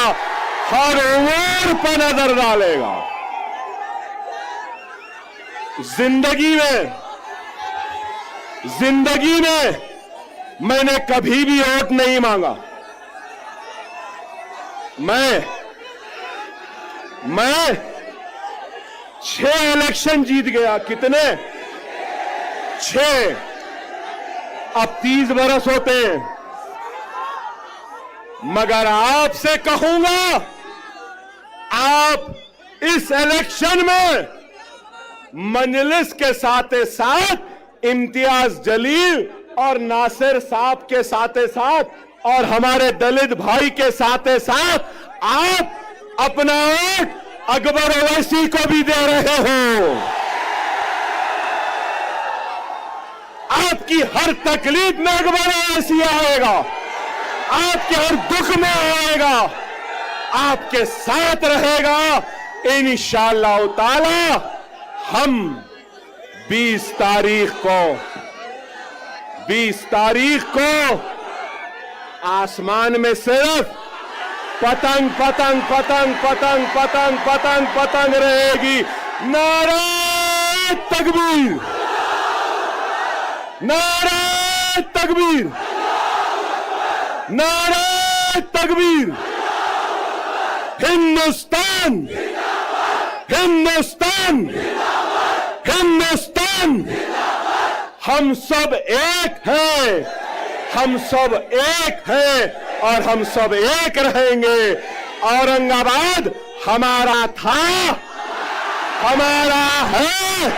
हर ओर पर नजर डालेगा। जिंदगी में मैंने कभी भी वोट नहीं मांगा। मैं 6 इलेक्शन जीत गया। कितने? 6। अब 30 बरस होते हैं। मगर आपसे कहूंगा, आप इस इलेक्शन में मजलिस के साथ साथ इम्तियाज जलील और नासिर साहब के साथ साथ और हमारे दलित भाई के साथ साथ आप अपना वोट अकबर ओवैसी को भी दे रहे हो। आपकी हर तकलीफ में अकबर ओवैसी आएगा, आपके हर दुख में आएगा, आपके साथ रहेगा। इंशाअल्लाह ताला हम 20 तारीख को आसमान में सिर्फ पतंग पतंग पतंग पतंग पतंग पतंग पतंग रहेगी। नारे तकबीर, नारे तकबीर, नारे तकबीर। हिंदुस्तान, हिंदुस्तान, हिंदुस्तान। हम सब एक हैं, हम सब एक हैं और हम सब एक रहेंगे। औरंगाबाद हमारा था, हमारा है।